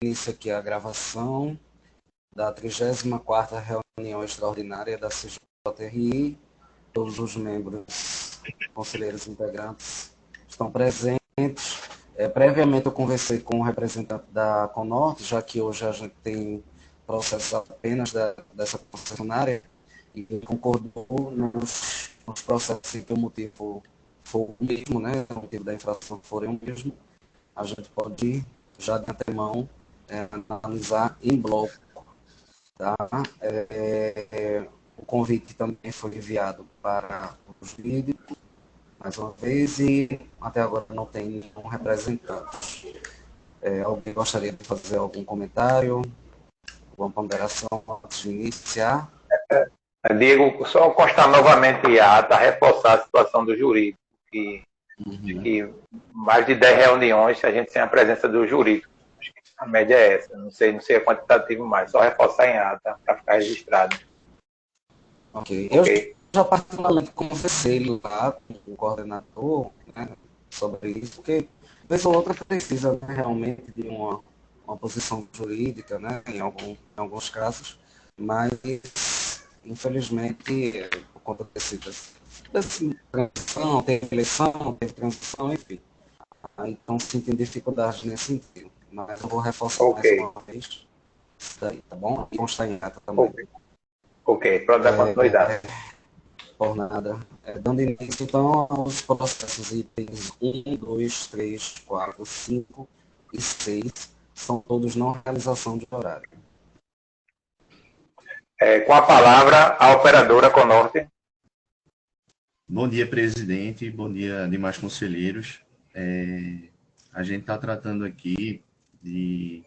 início aqui a gravação da 34ª reunião extraordinária da CJRI. Todos os membros, conselheiros integrantes estão presentes. Previamente eu conversei com o representante da Conorte, já que hoje a gente tem processos apenas dessa concessionária, e ele concordou nos processos em que o motivo for o mesmo, né? O motivo da infração for o mesmo. A gente pode, já de antemão, analisar em bloco. Tá? O convite também foi enviado para o jurídico, mais uma vez, e até agora não tem nenhum representante. Alguém gostaria de fazer algum comentário, alguma ponderação antes de iniciar? Diego, só constar novamente a ata, reforçar a situação do jurídico, que mais de 10 reuniões a gente tem a presença do jurídico. Acho que a média é essa, não sei a quantitativo mais, só reforçar em ata para ficar registrado. Ok. Eu já particularmente conversei lá com o coordenador, né, sobre isso, porque vez ou outra precisa, né, realmente de uma posição jurídica, né, em alguns casos, mas infelizmente por conta dessa transição, teve eleição, teve transição, enfim. Então sentem dificuldades nesse sentido. Mas eu vou reforçar mais uma vez isso daí, tá bom? E constar em ata também. Ok, pronto, dá continuidade. Por nada. Dando início, então, aos processos itens 1, 2, 3, 4, 5 e 6, são todos não realização de horário. Com a palavra, a operadora Conorte. Bom dia, presidente. Bom dia, demais conselheiros. A gente está tratando aqui de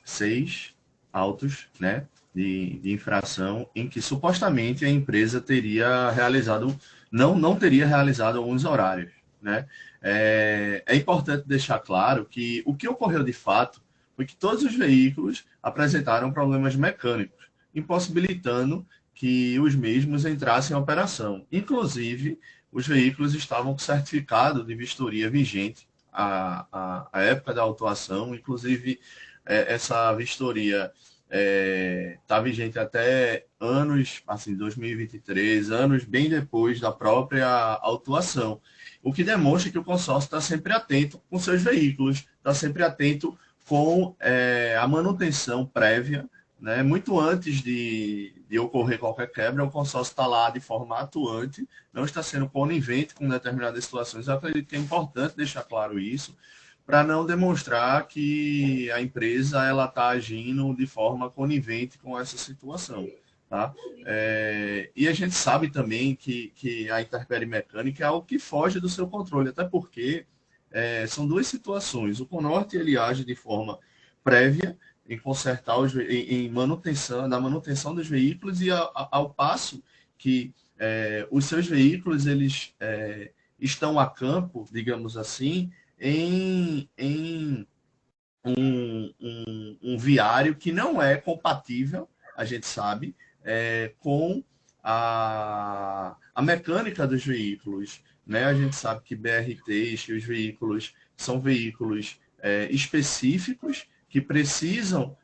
6 autos, né, de infração em que supostamente a empresa teria realizado, não teria realizado alguns horários, né? É importante deixar claro que o que ocorreu de fato foi que todos os veículos apresentaram problemas mecânicos, impossibilitando que os mesmos entrassem em operação. Inclusive, os veículos estavam com certificado de vistoria vigente à época da autuação, inclusive essa vistoria está vigente até anos, assim, 2023, anos bem depois da própria autuação. O que demonstra que o consórcio está sempre atento com seus veículos, está sempre atento com a manutenção prévia, né? Muito antes de ocorrer qualquer quebra, o consórcio está lá de forma atuante, não está sendo conivente com determinadas situações. Eu acredito que é importante deixar claro isso, para não demonstrar que a empresa está agindo de forma conivente com essa situação. Tá? E a gente sabe também que a intempérie mecânica é algo que foge do seu controle, até porque são duas situações. O Conorte ele age de forma prévia em consertar em manutenção, na manutenção dos veículos, e ao passo que os seus veículos eles estão a campo, digamos assim, em um viário que não é compatível, a gente sabe, com a mecânica dos veículos. Né? A gente sabe que BRTs, que os veículos são veículos específicos que precisam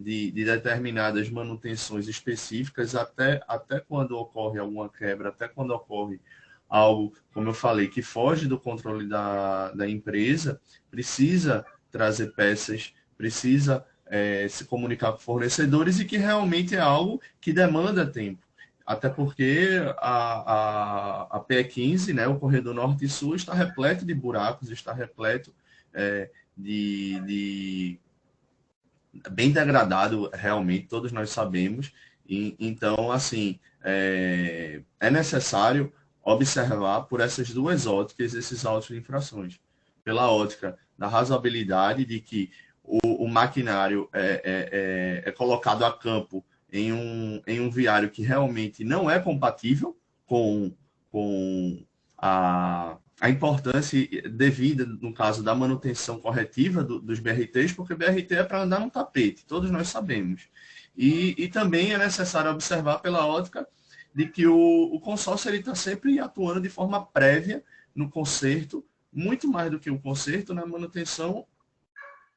de determinadas manutenções específicas até quando ocorre alguma quebra, até quando ocorre algo, como eu falei, que foge do controle da empresa, precisa trazer peças, precisa se comunicar com fornecedores, e que realmente é algo que demanda tempo. Até porque a PE15, né, o corredor norte e sul, está repleto de buracos, está repleto bem degradado, realmente, todos nós sabemos. Então, assim, é necessário observar por essas duas óticas esses autos de infrações. Pela ótica da razoabilidade de que o maquinário é colocado a campo em um viário que realmente não é compatível com a importância devida, no caso da manutenção corretiva dos BRTs, porque BRT é para andar no tapete, todos nós sabemos. E também é necessário observar pela ótica de que o consórcio está sempre atuando de forma prévia no conserto, muito mais do que o conserto, na manutenção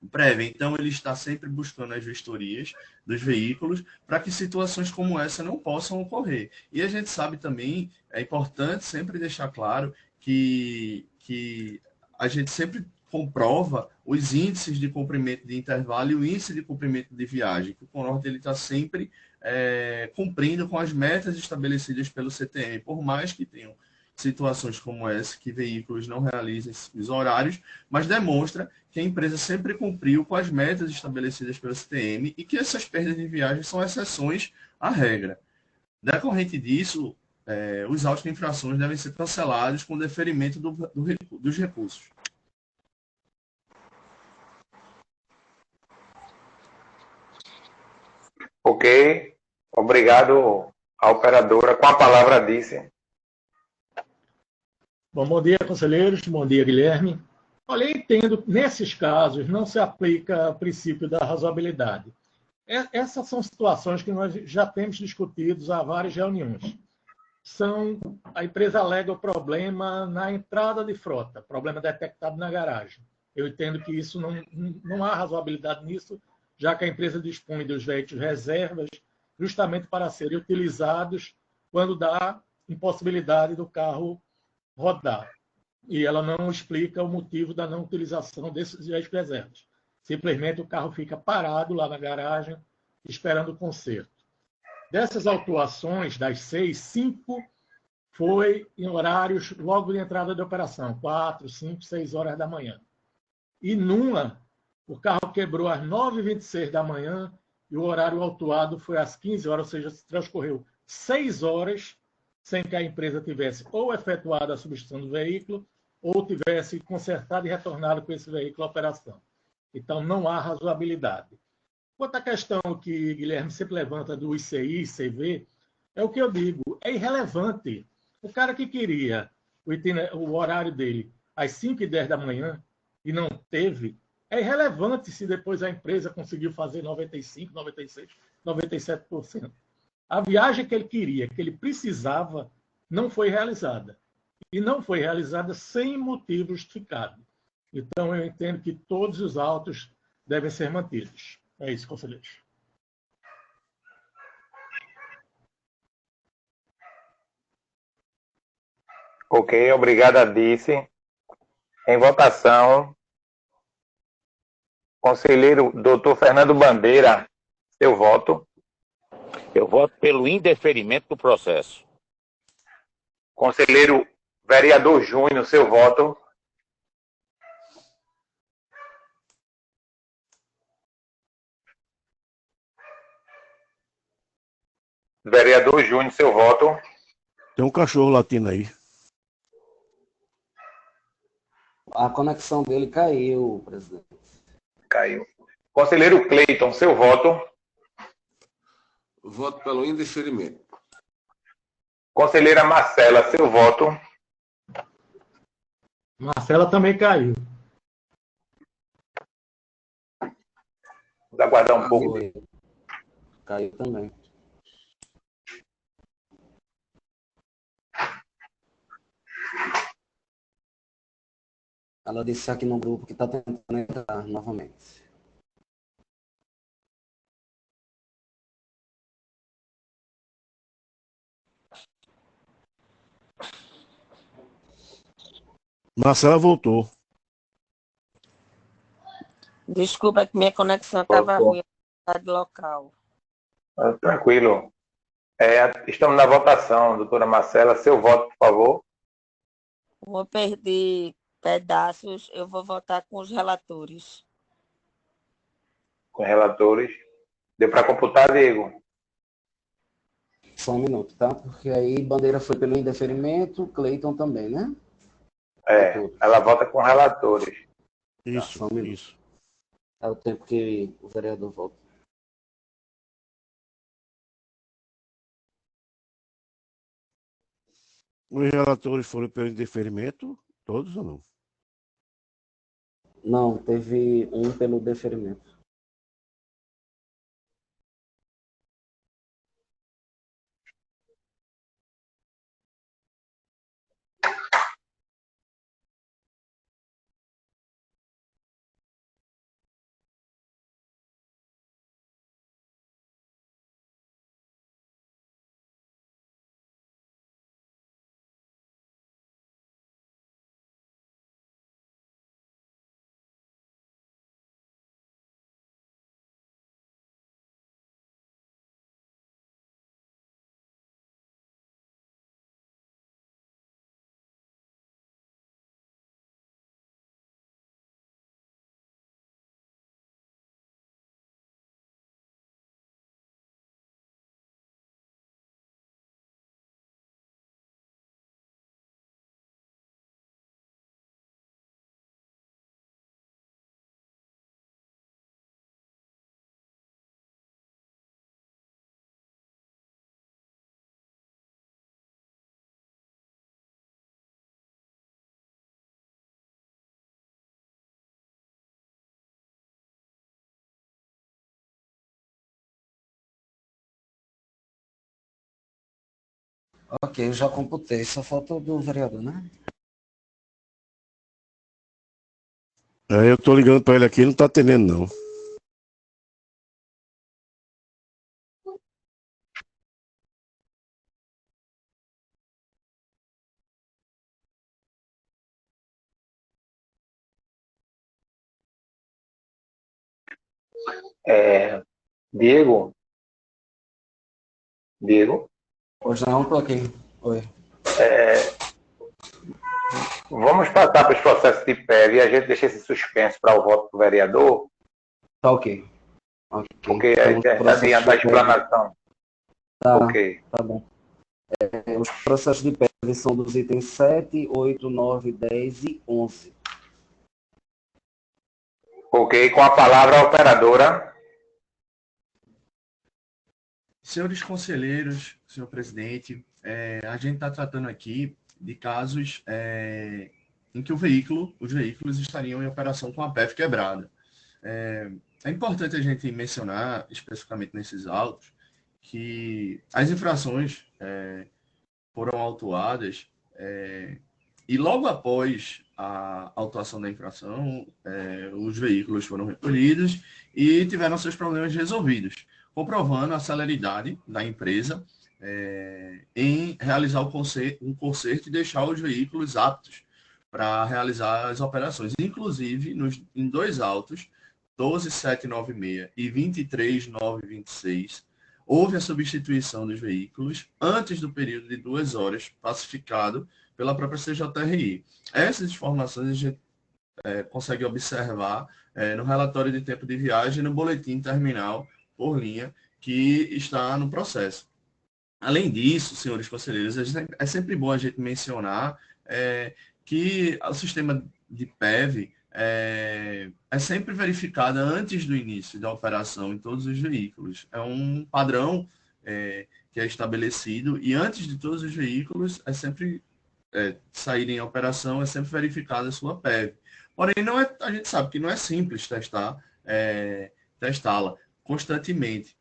prévia. Então, ele está sempre buscando as vistorias dos veículos para que situações como essa não possam ocorrer. E a gente sabe também, é importante sempre deixar claro que a gente sempre comprova os índices de comprimento de intervalo e o índice de comprimento de viagem, que o Conord está sempre cumprindo com as metas estabelecidas pelo CTM, por mais que tenham situações como essa, que veículos não realizem os horários, mas demonstra que a empresa sempre cumpriu com as metas estabelecidas pelo CTM e que essas perdas de viagem são exceções à regra. Decorrente disso, os autos de infrações devem ser cancelados com deferimento dos recursos. Ok. Obrigado à operadora. Com a palavra, disse. Bom dia, conselheiros. Bom dia, Guilherme. Olha, eu entendo, nesses casos, não se aplica o princípio da razoabilidade. Essas são situações que nós já temos discutidos há várias reuniões. A empresa alega o problema na entrada de frota, problema detectado na garagem. Eu entendo que isso não há razoabilidade nisso, já que a empresa dispõe dos veículos reservas justamente para serem utilizados quando dá impossibilidade do carro rodar. E ela não explica o motivo da não utilização desses veículos reservas. Simplesmente o carro fica parado lá na garagem, esperando o conserto. Dessas autuações, das 6, 5 foi em horários logo de entrada de operação, 4, 5, 6 horas da manhã. E numa, o carro quebrou às 9h26 da manhã e o horário autuado foi às 15 horas, ou seja, se transcorreu 6 horas sem que a empresa tivesse ou efetuado a substituição do veículo ou tivesse consertado e retornado com esse veículo à operação. Então, não há razoabilidade. Quanto à questão que Guilherme sempre levanta do ICI, ICV, é o que eu digo, é irrelevante. O cara que queria o horário dele às 5h10 da manhã e não teve, é irrelevante se depois a empresa conseguiu fazer 95%, 96%, 97%. A viagem que ele queria, que ele precisava, não foi realizada. E não foi realizada sem motivo justificado. Então, eu entendo que todos os autos devem ser mantidos. É isso, conselheiros. Ok, obrigado, Disse. Em votação, conselheiro doutor Fernando Bandeira, seu voto. Eu voto pelo indeferimento do processo. Conselheiro vereador Júnior, seu voto. Vereador Júnior, seu voto. Tem um cachorro latindo aí. A conexão dele caiu, presidente. Caiu. Conselheiro Cleiton, seu voto. Voto pelo indeferimento. Conselheira Marcela, seu voto. Marcela também caiu. Vamos aguardar um pouco. Caiu também. Ela disse aqui no grupo que está tentando entrar novamente. Marcela voltou. Desculpa que minha conexão estava ruim na cidade local. Tranquilo. Estamos na votação, doutora Marcela. Seu voto, por favor. Como eu perdi pedaços, eu vou votar com os relatores. Com relatores. Deu para computar, Diego? Só um minuto, tá? Porque aí Bandeira foi pelo indeferimento, Cleiton também, né? Ela vota com relatores. Isso, Só um minuto. isso. É o tempo que o vereador volta. Os relatores foram pelo indeferimento, todos ou não? Não, teve um pelo deferimento. Ok, já computei. Só falta o do vereador, né? Eu tô ligando para ele aqui, ele não tá atendendo, não. Diego, Diego, Hoje não, tô aqui. Oi. vamos passar para os processos de PEV e a gente deixa esse suspense para o voto do vereador, Tá ok. Ok. porque Então, os processos adianta a de PEV. explanação. Tá, Ok. tá bom. Os processos de PEV são dos itens 7, 8, 9, 10 e 11. Ok, com a palavra a operadora. Senhores conselheiros, senhor presidente, a gente está tratando aqui de casos em que os veículos estariam em operação com a PEV quebrada. É importante a gente mencionar, especificamente nesses autos, que as infrações foram autuadas e logo após a autuação da infração, os veículos foram recolhidos e tiveram seus problemas resolvidos, comprovando a celeridade da empresa em realizar um conserto e deixar os veículos aptos para realizar as operações. Inclusive, em dois autos, 12.796 e 23.926, houve a substituição dos veículos antes do período de 2 horas, pacificado pela própria CJRI. Essas informações a gente consegue observar no relatório de tempo de viagem, no boletim terminal por linha, que está no processo. Além disso, senhores conselheiros, é sempre bom a gente mencionar que o sistema de PEV é sempre verificado antes do início da operação em todos os veículos. É um padrão que é estabelecido e antes de todos os veículos saírem em operação, é sempre verificada a sua PEV. Porém, a gente sabe que não é simples testá-la constantemente.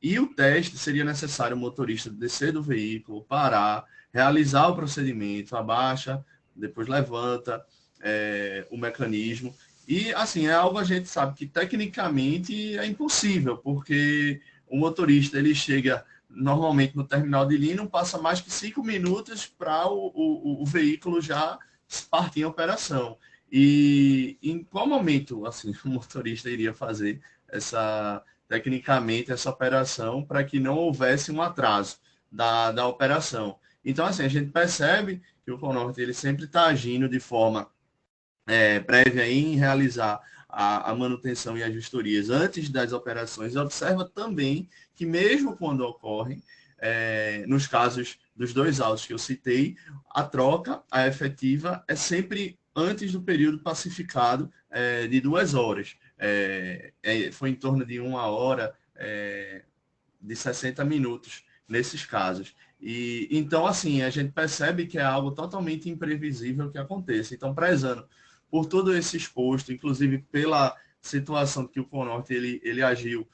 E o teste seria necessário o motorista descer do veículo, parar, realizar o procedimento, abaixa, depois levanta o mecanismo. E, assim, é algo a gente sabe que tecnicamente é impossível, porque o motorista ele chega normalmente no terminal de linha, não passa mais que 5 minutos para o veículo já partir em operação. E em qual momento assim, o motorista iria fazer tecnicamente essa operação para que não houvesse um atraso da operação? Então, assim, a gente percebe que o Conorte ele sempre está agindo de forma prévia em realizar a manutenção e as vistorias antes das operações. Observa também que mesmo quando ocorrem, nos casos dos dois autos que eu citei, a efetiva, é sempre antes do período pacificado de 2 horas. Foi em torno de 1 hora, de 60 minutos nesses casos. E então, assim, a gente percebe que é algo totalmente imprevisível que aconteça. Então, prezando por todo esse exposto, inclusive pela situação que o Conorte ele agiu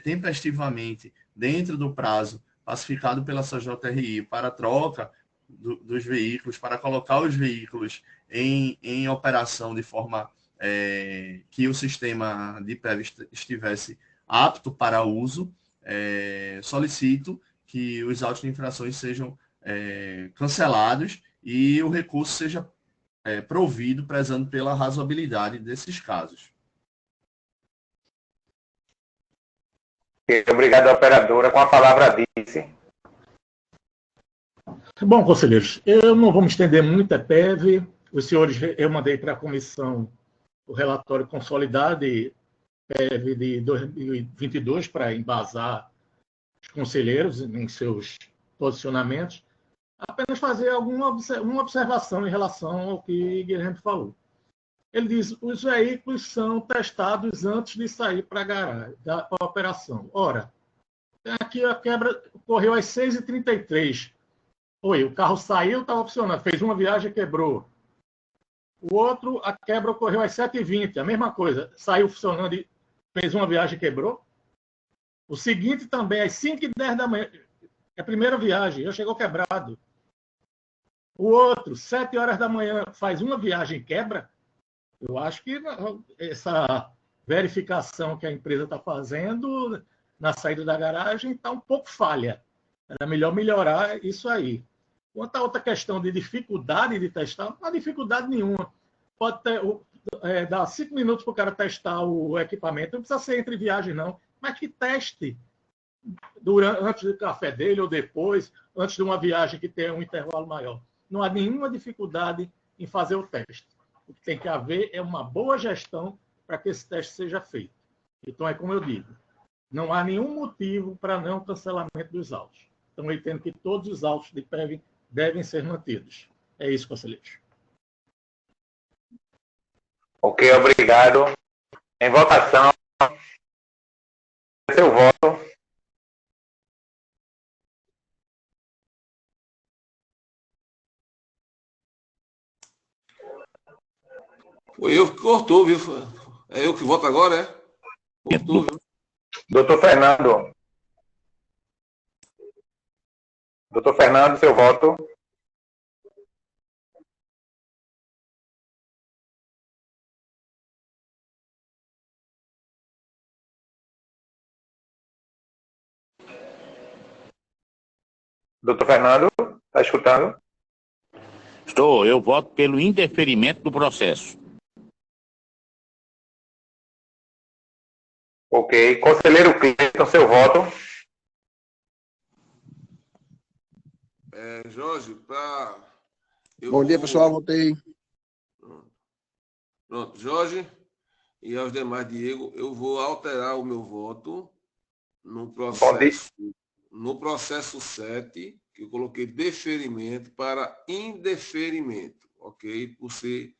tempestivamente dentro do prazo pacificado pela CJRI para a troca dos veículos, para colocar os veículos em operação de forma que o sistema de PEV estivesse apto para uso, solicito que os autos de infrações sejam cancelados e o recurso seja provido, prezando pela razoabilidade desses casos. Obrigado, operadora. Com a palavra, Dice. Bom, conselheiros, eu não vou me estender muito, é PEV. Os senhores, eu mandei para a comissão o relatório consolidado de PEV de 2022 para embasar os conselheiros em seus posicionamentos. Apenas fazer uma observação em relação ao que Guilherme falou. Ele diz que os veículos são testados antes de sair para a garagem, para a operação. Ora, aqui a quebra ocorreu às 6h33. O carro saiu, estava funcionando, fez uma viagem e quebrou. O outro, a quebra ocorreu às 7h20, a mesma coisa, saiu funcionando e fez uma viagem e quebrou. O seguinte também, às 5h10 da manhã, É a primeira viagem, já chegou quebrado. O outro, 7 horas da manhã, faz uma viagem e quebra. Eu acho que essa verificação que a empresa está fazendo na saída da garagem está um pouco falha. Era melhor melhorar isso aí. Quanto à outra questão de dificuldade de testar, não há dificuldade nenhuma. Pode dar 5 minutos para o cara testar o equipamento, não precisa ser entre viagens, não, mas que teste antes do café dele ou depois, antes de uma viagem que tenha um intervalo maior. Não há nenhuma dificuldade em fazer o teste. O que tem que haver é uma boa gestão para que esse teste seja feito. Então, é como eu digo, não há nenhum motivo para não cancelamento dos autos. Então, eu entendo que todos os autos de PEV devem ser mantidos. É isso, conselheiros. Ok, obrigado. Em votação, seu voto. Foi eu que cortou, viu? É eu que voto agora, é? Cortou, viu? Doutor Fernando. Doutor Fernando, seu voto. Doutor Fernando, está escutando? Estou, eu voto pelo indeferimento do processo. Ok. Conselheiro Cleiton, seu voto. Jorge, Bom dia, pessoal. Votei. Pronto, Jorge e aos demais, Diego, eu vou alterar o meu voto no processo 7, que eu coloquei deferimento para indeferimento, ok? Por ser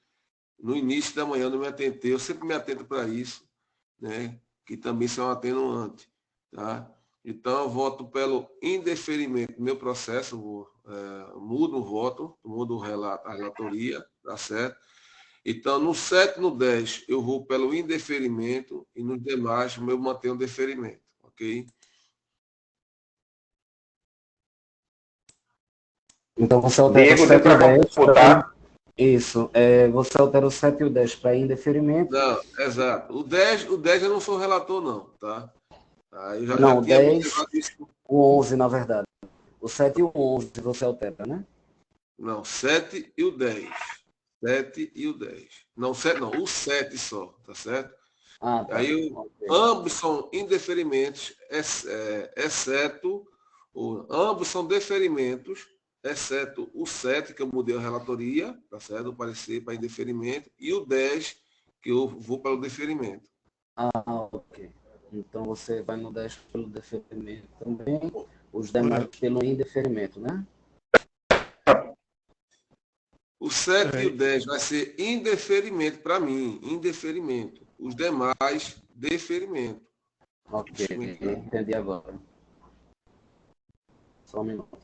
no início da manhã eu não me atentei, eu sempre me atento para isso, né? Que também são atenuante, tá? Então, eu voto pelo indeferimento do meu processo, mudo o voto, mudo a relatoria, tá certo? Então, no 7 e no 10, eu vou pelo indeferimento e nos demais, eu mantenho o deferimento, ok? Então, você altera o Diego, 7 e o 10 para... Isso. Você altera o 7 e o 10 para indeferimento. Não, exato. O 10 eu não sou relator, não, tá? Eu já Não, o tinha 10, isso. o 11, na verdade. O 7 e o 11 você altera, né? Não, 7 e o 10. 7 e o 10. Não, 7 não, o 7 só, tá certo? Ah, tá. Aí, Okay. Ambos são indeferimentos, exceto... ambos são deferimentos, exceto o 7, que eu mudei a relatoria, tá certo? O parecer para indeferimento, e o 10, que eu vou para o deferimento. Ah, ok. Então você vai no 10 pelo deferimento também, os demais pelo indeferimento, né? O 7 e o 10 vai ser indeferimento para mim, indeferimento. Os demais, deferimento. Ok, entendi agora. Só um minuto.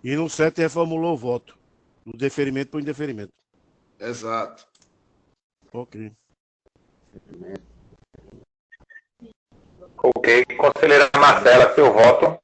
E no 7 reformulou o voto. Do deferimento para o indeferimento. Exato. Ok. Ok. Conselheira Marcela, seu voto.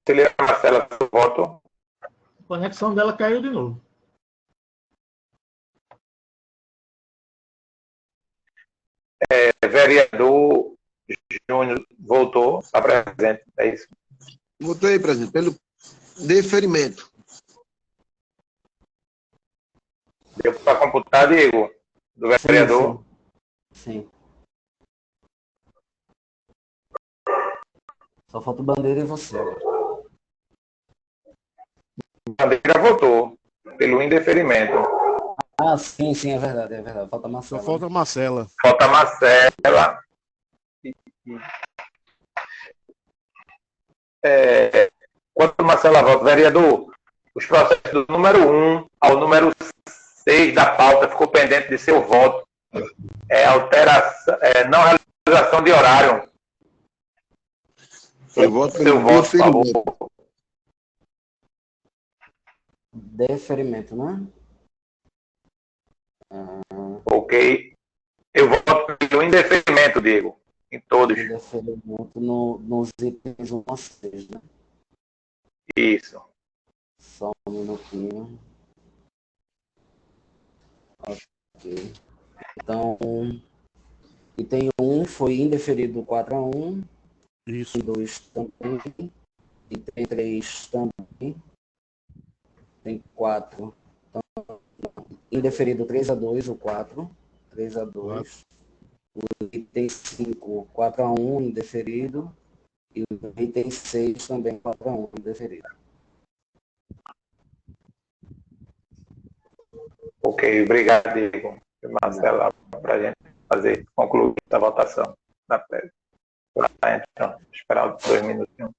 Conselheira Marcela, seu voto. A conexão dela caiu de novo. Vereador Júnior voltou, está presente, é isso? Votei, presidente, pelo deferimento. Deu para computar, Diego, do vereador? Sim. Só falta o Bandeira e você agora. Bandeira votou pelo indeferimento. Ah, sim, é verdade, Falta a Marcela. Só falta a Marcela. Falta a Marcela. Quanto a Marcela vota, vereador, os processos do número 1 ao número 6 da pauta ficou pendente de seu voto. Alteração, não realização de horário. Eu voto Seu pelo voto, por deferimento. favor. Deferimento, né? Ok. Eu voto pelo indeferimento, Diego. Em todos. Indeferimento nos itens 1 a 6, né? Isso. Só um minutinho. Ok. Então, item 1 foi indeferido 4-1. Isso. Item 2 também. Item 3 também. Tem 4. Então, indeferido 3-2, o 4. 3-2. O item 5, 4-1, indeferido. E o item 6 também 4-1, indeferido. Ok, obrigado, Diego. E Marcelo, para a gente concluir a votação da tese. Então, esperar 2 minutinhos.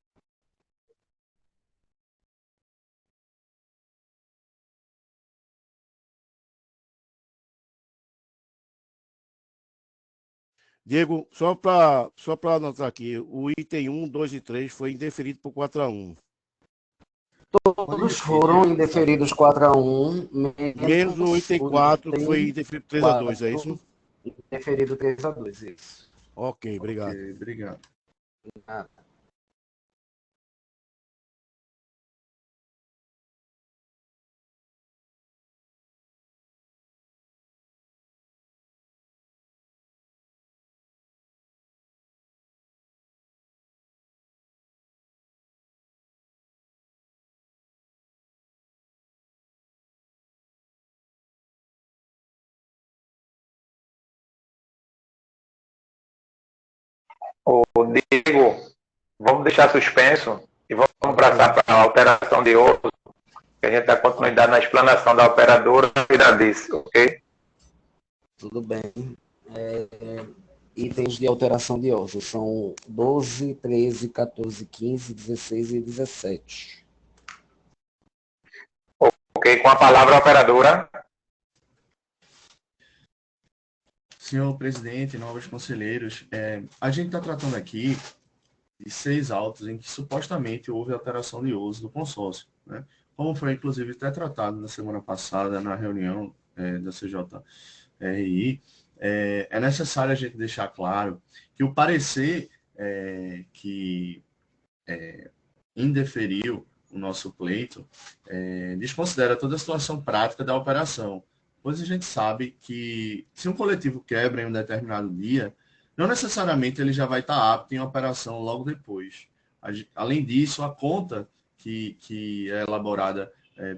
Diego, só para anotar aqui, o item 1, 2 e 3 foi indeferido por 4-1. Todos foram indeferidos 4-1, Menos o item 4, que foi indeferido 3-2, é isso? Indeferido 3-2, isso. Ok, obrigado. Ok, obrigado. Nada. Ô, Diego, vamos deixar suspenso e vamos passar para a alteração de outros, que a gente dá continuidade na explanação da operadora e da DIS, ok? Tudo bem. Itens de alteração de ossos são 12, 13, 14, 15, 16 e 17. Ok, com a palavra a operadora. Senhor presidente, novos conselheiros, a gente está tratando aqui de 6 autos em que supostamente houve alteração de uso do consórcio, né? Como foi inclusive até tratado na semana passada na reunião da CJRI, é necessário a gente deixar claro que o parecer que indeferiu o nosso pleito desconsidera toda a situação prática da operação, pois a gente sabe que se um coletivo quebra em um determinado dia, não necessariamente ele já vai estar apto em operação logo depois. Além disso, a conta que é elaborada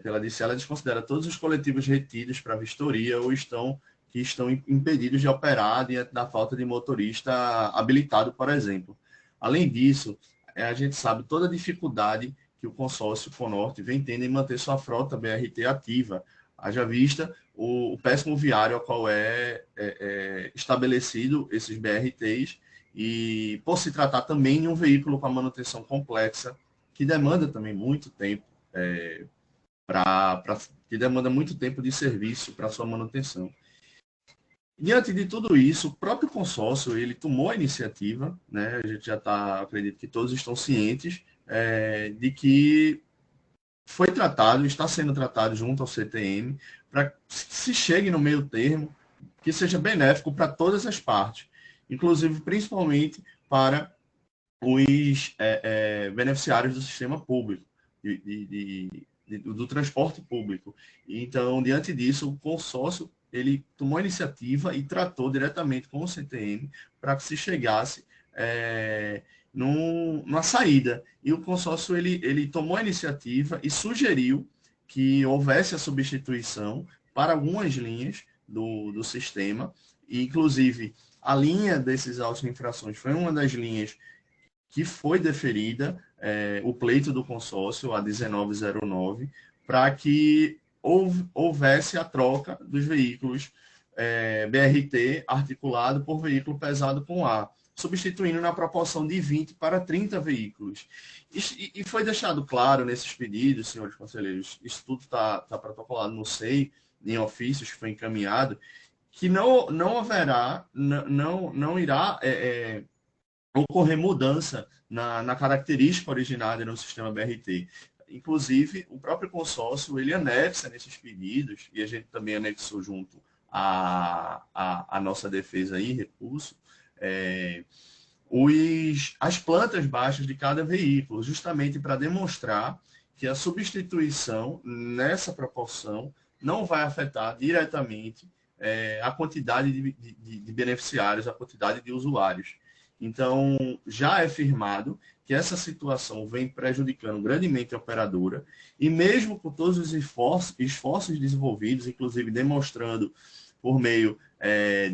pela DIC, ela desconsidera todos os coletivos retidos para vistoria ou que estão impedidos de operar diante da falta de motorista habilitado, por exemplo. Além disso, a gente sabe toda a dificuldade que o consórcio Conorte vem tendo em manter sua frota BRT ativa, haja vista o péssimo viário ao qual estabelecido esses BRTs, e por se tratar também de um veículo com a manutenção complexa, que demanda também muito tempo, que demanda muito tempo de serviço para sua manutenção. Diante de tudo isso, o próprio consórcio ele tomou a iniciativa, né? A gente já acredito que todos estão cientes de que foi tratado, está sendo tratado junto ao CTM, para que se chegue no meio termo que seja benéfico para todas as partes, inclusive principalmente para os beneficiários do sistema público, do transporte público. Então, diante disso, o consórcio ele tomou a iniciativa e tratou diretamente com o CTM para que se chegasse numa saída. E o consórcio ele tomou a iniciativa e sugeriu que houvesse a substituição para algumas linhas do sistema, e inclusive a linha desses autos de infrações foi uma das linhas que foi deferida, o pleito do consórcio, a 1909, para que houvesse a troca dos veículos BRT articulado por veículo pesado com A, substituindo na proporção de 20 para 30 veículos. E foi deixado claro nesses pedidos, senhores conselheiros, isso tudo está protocolado no SEI, em ofícios que foi encaminhado, que não haverá, não irá ocorrer mudança na característica originária no sistema BRT. inclusive, o próprio consórcio, ele anexa nesses pedidos, e a gente também anexou junto a nossa defesa e recurso, as plantas baixas de cada veículo, justamente para demonstrar que a substituição nessa proporção não vai afetar diretamente a quantidade de beneficiários, a quantidade de usuários. Então, já é firmado que essa situação vem prejudicando grandemente a operadora, e mesmo com todos os esforços desenvolvidos, inclusive demonstrando por meio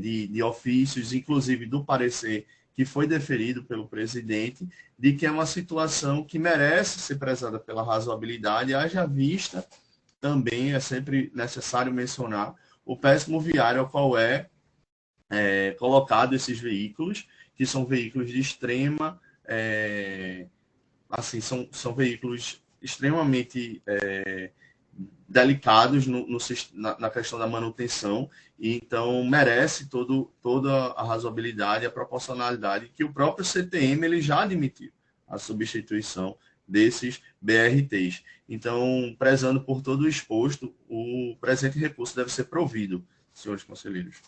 de ofícios, inclusive do parecer que foi deferido pelo presidente, de que é uma situação que merece ser prezada pela razoabilidade, haja vista também, é sempre necessário mencionar, o péssimo viário ao qual colocado esses veículos, que são veículos de extrema, são veículos extremamente delicados na questão da manutenção, e então merece toda a razoabilidade e a proporcionalidade que o próprio CTM ele já admitiu a substituição desses BRTs. Então, prezando por todo o exposto, o presente recurso deve ser provido, senhores conselheiros.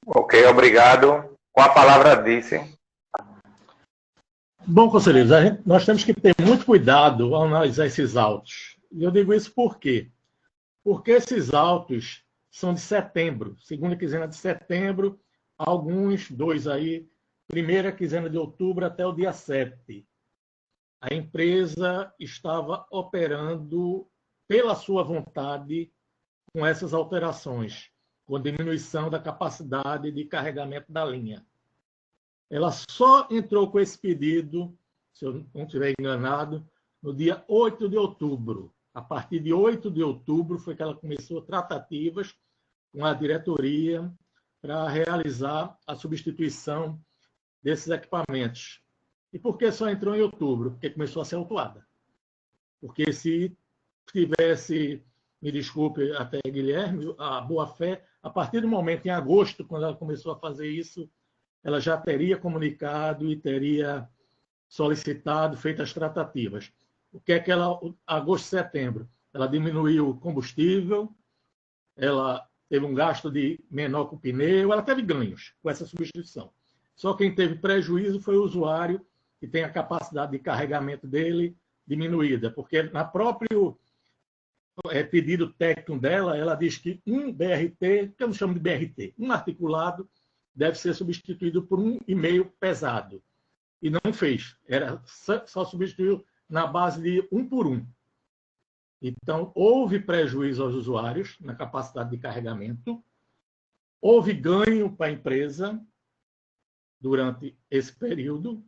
Ok, obrigado. Com a palavra, Dice. Bom, conselheiros, nós temos que ter muito cuidado ao analisar esses autos. E eu digo isso por quê? Porque esses autos são de setembro, segunda quinzena de setembro, alguns, 2 aí, primeira quinzena de outubro até o dia 7. A empresa estava operando pela sua vontade com essas alterações, com diminuição da capacidade de carregamento da linha. Ela só entrou com esse pedido, se eu não estiver enganado, no dia 8 de outubro. A partir de 8 de outubro foi que ela começou tratativas com a diretoria para realizar a substituição desses equipamentos. E por que só entrou em outubro? Porque começou a ser autuada. Porque se tivesse, me desculpe até Guilherme, a boa-fé, a partir do momento em agosto, quando ela começou a fazer isso, ela já teria comunicado e teria solicitado, feito as tratativas. O que é que ela, agosto e setembro? Ela diminuiu o combustível, ela teve um gasto de menor com o pneu, ela teve ganhos com essa substituição. Só quem teve prejuízo foi o usuário, que tem a capacidade de carregamento dele diminuída, porque na próprio pedido técnico dela, ela diz que um BRT, que eu não chamo de BRT, um articulado, deve ser substituído por 1,5 pesado. E não fez. Só substituiu na base de 1 por 1. Então, houve prejuízo aos usuários na capacidade de carregamento, houve ganho para a empresa durante esse período,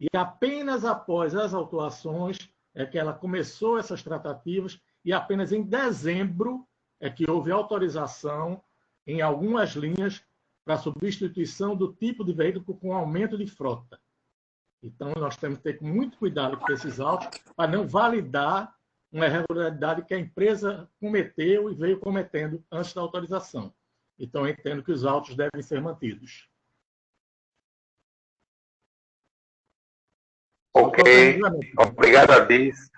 e apenas após as autuações é que ela começou essas tratativas, e apenas em dezembro é que houve autorização em algumas linhas para substituição do tipo de veículo com aumento de frota. Então, nós temos que ter muito cuidado com esses autos para não validar uma irregularidade que a empresa cometeu e veio cometendo antes da autorização. Então, eu entendo que os autos devem ser mantidos. Ok, obrigado a Dice.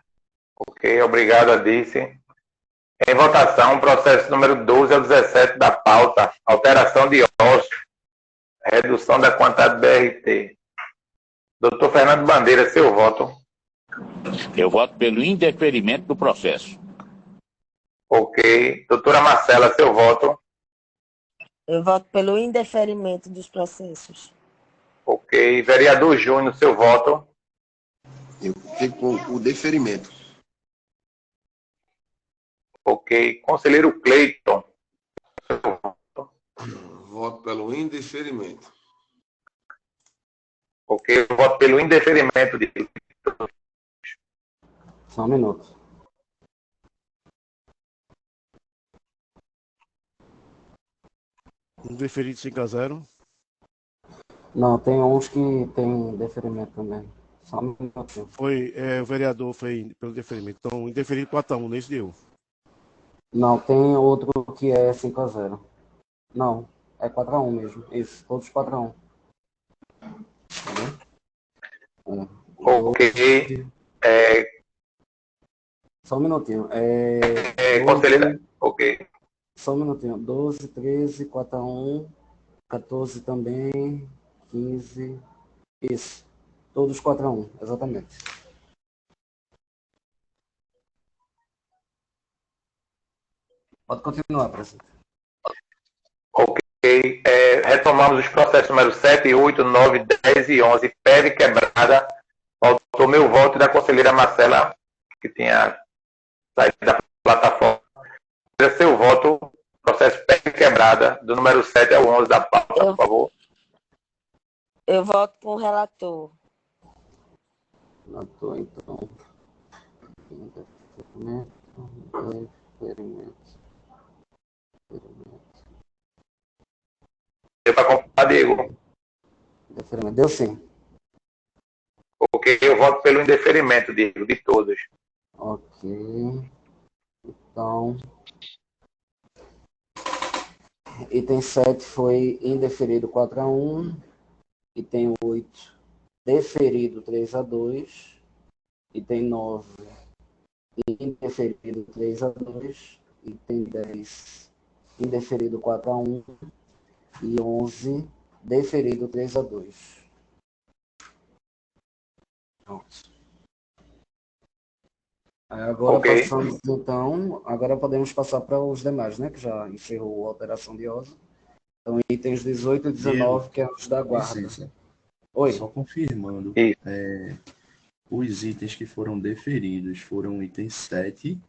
Ok, obrigado a Dice. Em votação, processo número 12 ao 17 da pauta, alteração de ócio, redução da quantidade BRT. Doutor Fernando Bandeira, seu voto. Eu voto pelo indeferimento do processo. Ok. Doutora Marcela, seu voto. Eu voto pelo indeferimento dos processos. Ok. Vereador Júnior, seu voto. Eu fico com o deferimento. Ok. Conselheiro Cleiton. Voto pelo indeferimento. Ok. Eu voto pelo indeferimento de... Só um minuto. Indeferido 5-0. Não, tem uns que tem deferimento também. Só um minuto. O vereador foi pelo deferimento. Então, indeferido 4-1, nesse deu. Não, tem outro que é 5-0. Não, é 4-1 mesmo. Isso, todos 4-1. Ok. Só um minutinho. Conselheira, ok. Só um minutinho. 12, 13, 4-1, 14 também, 15. Isso. Todos 4-1, exatamente. Pode continuar, presidente. Ok. Retomamos os processos número 7, 8, 9, 10 e 11. PEV quebrada. Faltou meu voto da conselheira Marcela, que tinha saído da plataforma. Seu voto, processo PEV quebrada, do número 7 ao 11 da pauta, por favor. Eu voto com o relator. Relator, então. Deu para comprar, Diego? Deu sim. Ok, eu voto pelo indeferimento, Diego, de todos. Ok. Então, item 7 foi indeferido 4-1. Item 8, deferido 3-2. Item 9, indeferido 3-2. Item 10, indeferido 4-1. E 11, deferido 3-2. Pronto. Agora Ok. passamos, então, agora podemos passar para os demais, né? Que já encerrou a alteração de ordem. Então, itens 18 e 19, Diego, que é os da guarda. licença. Oi. Só confirmando. Os itens que foram deferidos foram itens 7.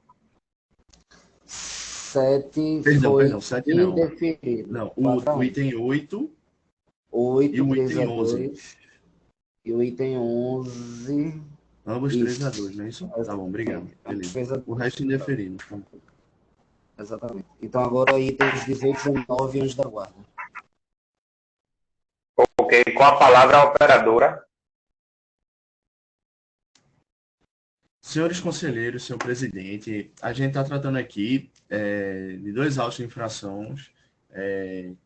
7 Perdão, 7 não. indeferido. Não, o item 8. 8, e o 3 item a 11. 2. E o item 11. Ambos Isso. 3-2, não é isso? Tá bom, obrigado. Beleza. O resto indeferido. Exatamente. Então, agora itens 18 e 19 antes da guarda. Ok, com a palavra a operadora. Senhores conselheiros, senhor presidente, a gente está tratando aqui de 2 autos de infrações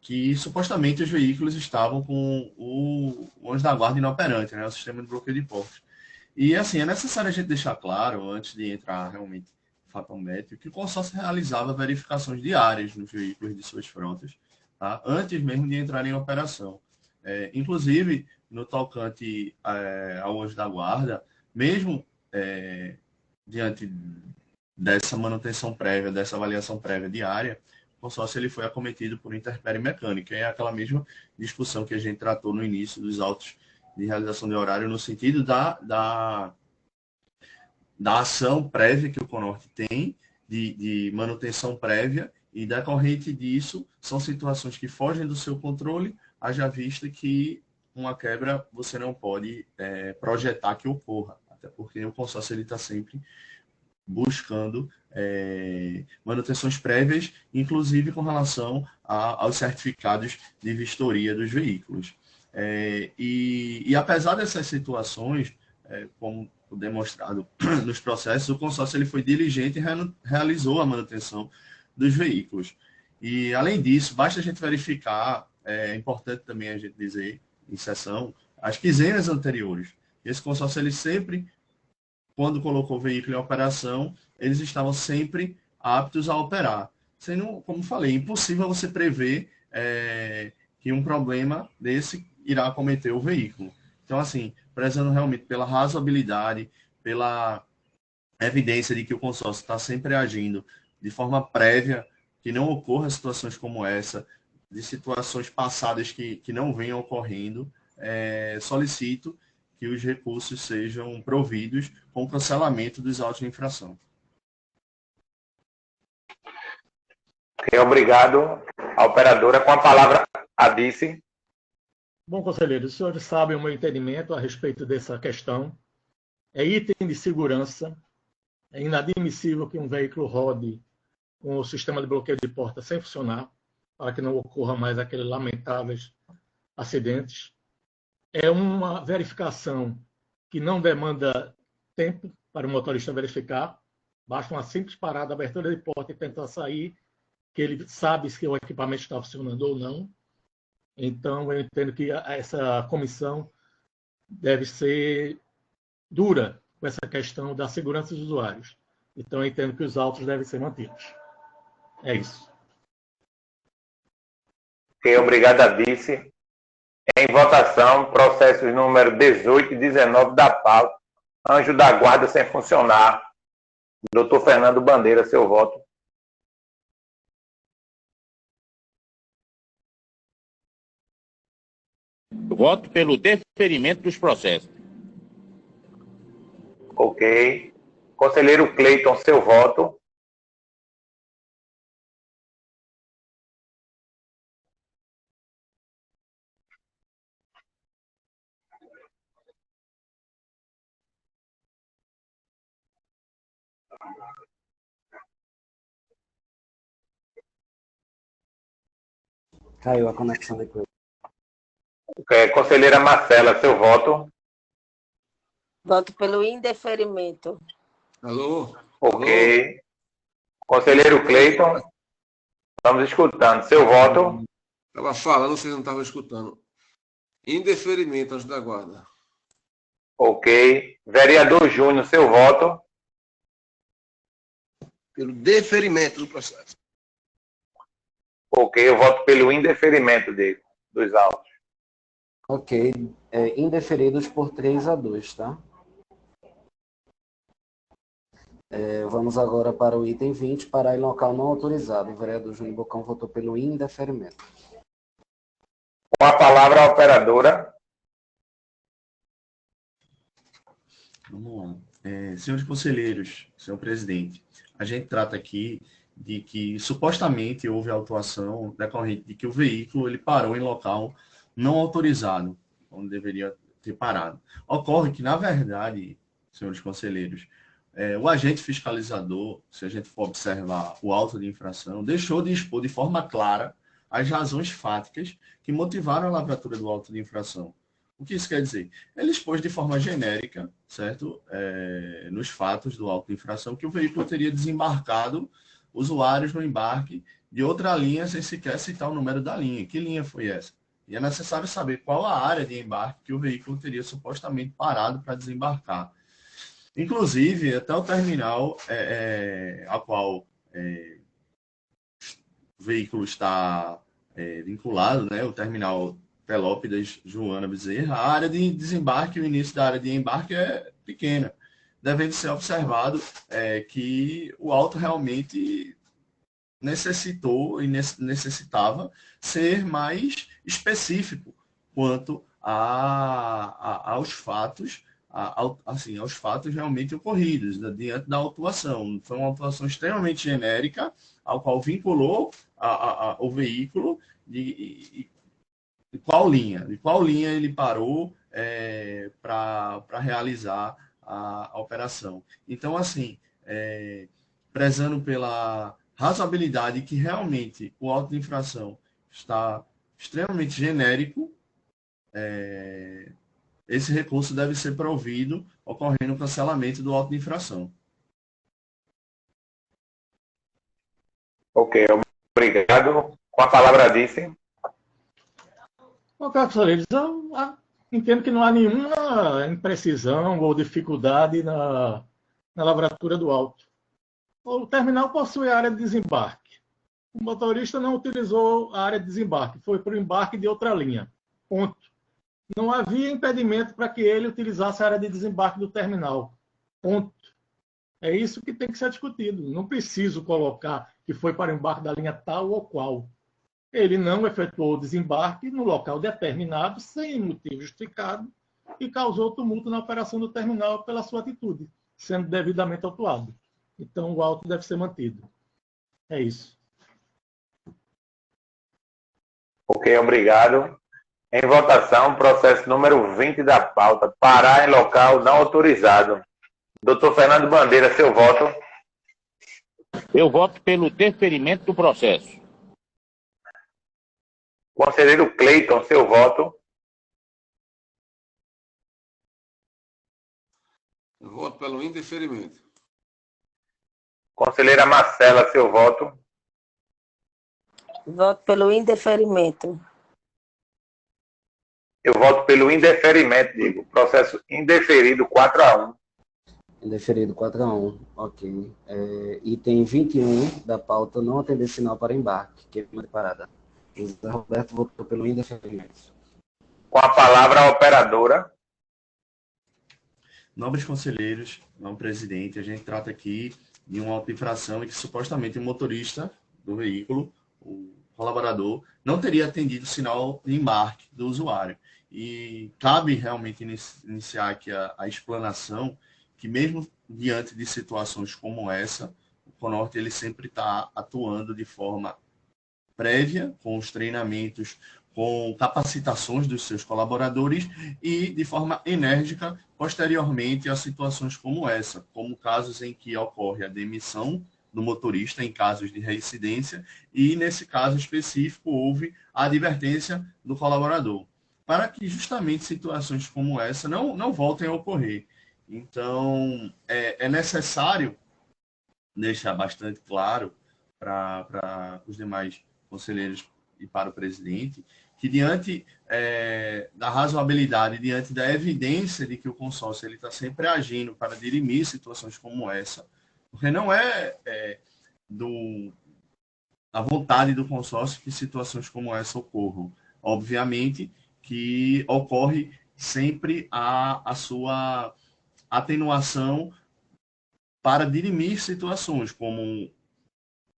que supostamente os veículos estavam com o anjo da guarda inoperante, né, o sistema de bloqueio de portas. E assim, é necessário a gente deixar claro, antes de entrar realmente fatalmente, que o consórcio realizava verificações diárias nos veículos de suas frotas, tá? Antes mesmo de entrar em operação. Inclusive, no tocante ao anjo da guarda, mesmo diante dessa manutenção prévia, dessa avaliação prévia diária, o consórcio ele foi acometido por intempérie mecânica. É aquela mesma discussão que a gente tratou no início dos autos de realização de horário, no sentido da ação prévia que o Conorte tem, de manutenção prévia, e decorrente disso, são situações que fogem do seu controle, haja vista que uma quebra você não pode projetar que ocorra, até porque o consórcio está sempre buscando manutenções prévias, inclusive com relação aos certificados de vistoria dos veículos. E apesar dessas situações, como demonstrado nos processos, o consórcio ele foi diligente e realizou a manutenção dos veículos. E, além disso, basta a gente verificar, é importante também a gente dizer, em sessão, as quinzenas anteriores. Esse consórcio, ele sempre, quando colocou o veículo em operação, eles estavam sempre aptos a operar. Sendo, como falei, impossível você prever que um problema desse irá acometer o veículo. Então, assim, prezando realmente pela razoabilidade, pela evidência de que o consórcio está sempre agindo de forma prévia, que não ocorra situações como essa, de situações passadas que não venham ocorrendo, solicito que os recursos sejam providos com o cancelamento dos autos de infração. Obrigado. A operadora, com a palavra, a Dice. Bom, conselheiros, os senhores sabem o meu entendimento a respeito dessa questão. É item de segurança. É inadmissível que um veículo rode com o sistema de bloqueio de porta sem funcionar, para que não ocorra mais aqueles lamentáveis acidentes. É uma verificação que não demanda tempo para o motorista verificar. Basta uma simples parada, abertura de porta e tentar sair, que ele sabe se o equipamento está funcionando ou não. Então, eu entendo que essa comissão deve ser dura com essa questão da segurança dos usuários. Então, eu entendo que os autos devem ser mantidos. É isso. Ok, obrigado, vice. Em votação, processos número 18 e 19 da pauta. Anjo da guarda sem funcionar. Doutor Fernando Bandeira, seu voto. Voto pelo deferimento dos processos. Ok. Conselheiro Cleiton, seu voto. Caiu a conexão de Cleiton. Ok. Conselheira Marcela, seu voto. Voto pelo indeferimento. Alô? Ok. Alô? Conselheiro Cleiton, estamos escutando. Seu voto. Estava falando, vocês não estavam escutando. Indeferimento, anjo da guarda. Ok. Vereador Júnior, seu voto. Pelo deferimento do processo. Ok, eu voto pelo indeferimento dos autos. Ok. Indeferidos por 3-2, tá? Vamos agora para o item 20, parar em local não autorizado. O vereador Júnior Bocão votou pelo indeferimento. Com a palavra a operadora. Vamos lá. Senhores conselheiros, senhor presidente, a gente trata aqui de que supostamente houve autuação decorrente de que o veículo ele parou em local não autorizado, onde deveria ter parado. Ocorre que, na verdade, senhores conselheiros, o agente fiscalizador, se a gente for observar o auto de infração, deixou de expor de forma clara as razões fáticas que motivaram a lavratura do auto de infração. O que isso quer dizer? Ele expôs de forma genérica, certo? Nos fatos do auto de infração, que o veículo teria desembarcado usuários no embarque de outra linha, sem sequer citar o número da linha. Que linha foi essa? E é necessário saber qual a área de embarque que o veículo teria supostamente parado para desembarcar. Inclusive, até o terminal a qual o veículo está vinculado, né? O terminal Pelópidas Joana Bezerra, a área de desembarque e o início da área de embarque é pequena. Deve ser observado que o auto realmente necessitou e necessitava ser mais específico quanto aos fatos, aos fatos realmente ocorridos, diante da autuação. Foi uma autuação extremamente genérica, ao qual vinculou o veículo de qual linha ele parou para realizar a operação. Então, assim, prezando pela razoabilidade que realmente o auto de infração está extremamente genérico, esse recurso deve ser provido ocorrendo o cancelamento do auto de infração. Ok, obrigado. Com a palavra, disse. Bom, Carlos Soares, eu entendo que não há nenhuma imprecisão ou dificuldade na lavratura do auto. O terminal possui área de desembarque. O motorista não utilizou a área de desembarque, foi para o embarque de outra linha. Ponto. Não havia impedimento para que ele utilizasse a área de desembarque do terminal. Ponto. É isso que tem que ser discutido. Não preciso colocar que foi para o embarque da linha tal ou qual. Ele não efetuou o desembarque no local determinado, sem motivo justificado, e causou tumulto na operação do terminal pela sua atitude, sendo devidamente autuado. Então, o auto deve ser mantido. É isso. Ok, obrigado. Em votação, processo número 20 da pauta. Parar em local não autorizado. Doutor Fernando Bandeira, seu voto. Eu voto pelo deferimento do processo. Conselheiro Cleiton, seu voto. Eu voto pelo indeferimento. Conselheira Marcela, seu voto. Voto pelo indeferimento. Eu voto pelo indeferimento, digo. Processo indeferido 4-1. Indeferido 4-1. Ok. Item 21 da pauta, não atender sinal para embarque. Queima de parada. José Roberto votou pelo indeferimento. Com a palavra a operadora. Nobres conselheiros, não presidente, a gente trata aqui de uma auto-infração em que supostamente o motorista do veículo, o colaborador, não teria atendido o sinal de embarque do usuário. E cabe realmente iniciar aqui a explanação que mesmo diante de situações como essa, o Conorte ele sempre está atuando de forma prévia, com os treinamentos, com capacitações dos seus colaboradores e de forma enérgica posteriormente a situações como essa, como casos em que ocorre a demissão do motorista em casos de reincidência e, nesse caso específico, houve a advertência do colaborador, para que justamente situações como essa não voltem a ocorrer. Então, é necessário deixar bastante claro para os demais conselheiros e para o presidente, que diante da razoabilidade, diante da evidência de que o consórcio está sempre agindo para dirimir situações como essa, porque não é a vontade do consórcio que situações como essa ocorram. Obviamente que ocorre sempre a sua atenuação para dirimir situações, como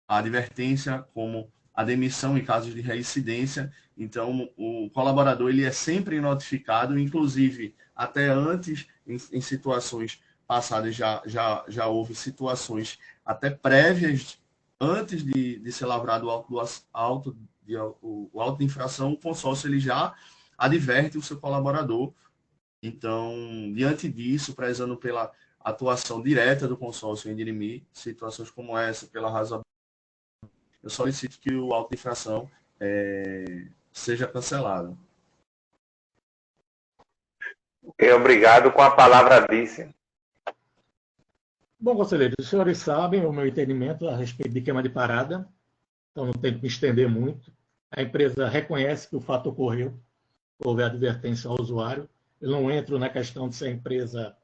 a advertência, como a demissão em casos de reincidência. Então, o colaborador ele é sempre notificado, inclusive até antes, em situações passadas, já houve situações até prévias, antes de ser lavrado o auto de infração, o consórcio ele já adverte o seu colaborador. Então, diante disso, prezando pela atuação direta do consórcio em dirimir situações como essa, pela razoabilidade, eu solicito que o auto de infração seja cancelado. Ok, obrigado. Com a palavra, a vice. Bom, conselheiros, os senhores sabem o meu entendimento a respeito de queima de parada, então não tenho que me estender muito. A empresa reconhece que o fato ocorreu, houve advertência ao usuário. Eu não entro na questão de se a empresa,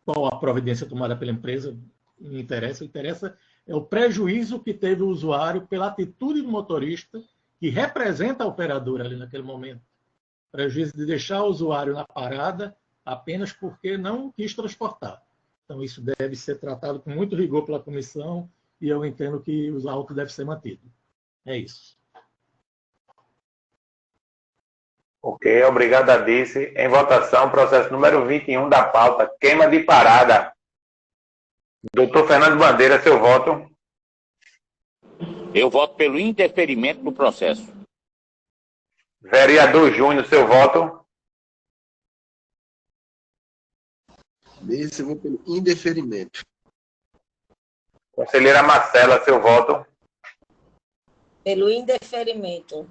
qual a providência tomada pela empresa, não interessa. O que interessa é o prejuízo que teve o usuário pela atitude do motorista, que representa a operadora ali naquele momento. Prejuízo de deixar o usuário na parada apenas porque não quis transportar. Então, isso deve ser tratado com muito rigor pela comissão e eu entendo que o auto deve ser mantido. É isso. Ok, obrigado, a vice. Em votação, processo número 21 da pauta, queima de parada. Doutor Fernando Bandeira, seu voto. Eu voto pelo indeferimento do processo. Vereador Júnior, seu voto. Desse eu vou pelo indeferimento. Conselheira Marcela, seu voto. Pelo indeferimento.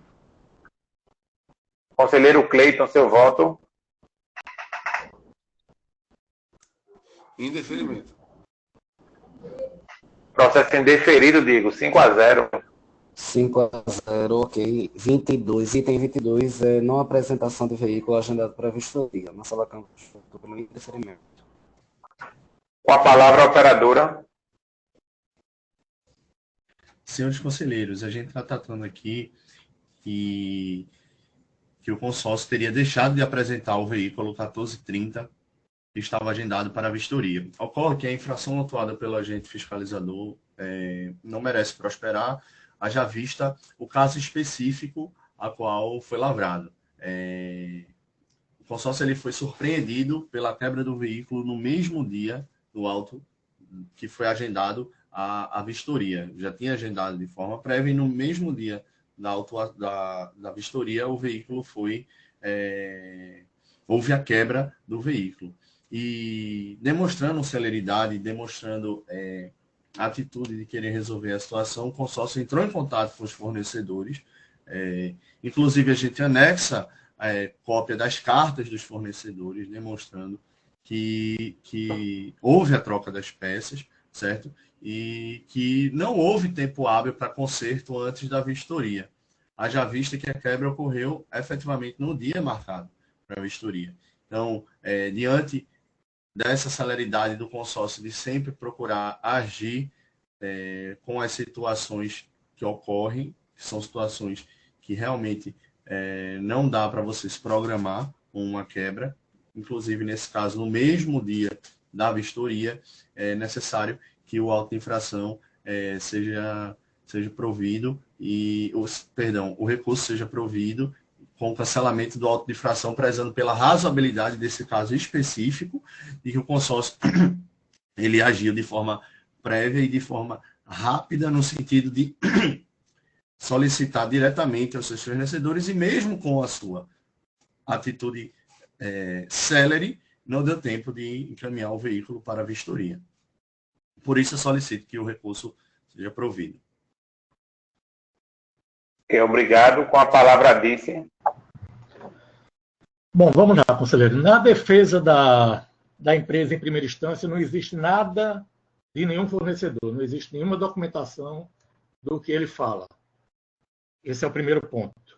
Conselheiro Cleiton, seu voto. Indeferimento. Processo indeferido, digo, 5-0. 5-0, ok. 22, item 22 é não apresentação de veículo agendado para vistoria. Marcela Campos, votou pelo indeferimento. Com a palavra, a operadora. Senhores conselheiros, a gente está tratando aqui que o consórcio teria deixado de apresentar o veículo 1430 que estava agendado para a vistoria. Ocorre que a infração atuada pelo agente fiscalizador não merece prosperar, haja vista o caso específico a qual foi lavrado. O consórcio ele foi surpreendido pela quebra do veículo no mesmo dia do auto que foi agendado a vistoria. Já tinha agendado de forma prévia e no mesmo dia da vistoria o veículo houve a quebra do veículo. E demonstrando celeridade, demonstrando a atitude de querer resolver a situação, o consórcio entrou em contato com os fornecedores. Inclusive, a gente anexa cópia das cartas dos fornecedores, demonstrando que houve a troca das peças, certo? E que não houve tempo hábil para conserto antes da vistoria. haja vista que a quebra ocorreu efetivamente no dia marcado para a vistoria. Então, diante dessa celeridade do consórcio de sempre procurar agir com as situações que ocorrem, que são situações que realmente não dá para você se programar uma quebra, inclusive nesse caso, no mesmo dia da vistoria, é necessário que o auto de infração seja provido o recurso seja provido com o cancelamento do auto de infração, prezando pela razoabilidade desse caso específico e que o consórcio ele agiu de forma prévia e de forma rápida no sentido de solicitar diretamente aos seus fornecedores e mesmo com a sua atitude célere, não deu tempo de encaminhar o veículo para a vistoria. Por isso, eu solicito que o recurso seja provido. Obrigado. Com a palavra, Dice. Bom, vamos lá, conselheiro. Na defesa da empresa em primeira instância, não existe nada de nenhum fornecedor, não existe nenhuma documentação do que ele fala. Esse é o primeiro ponto.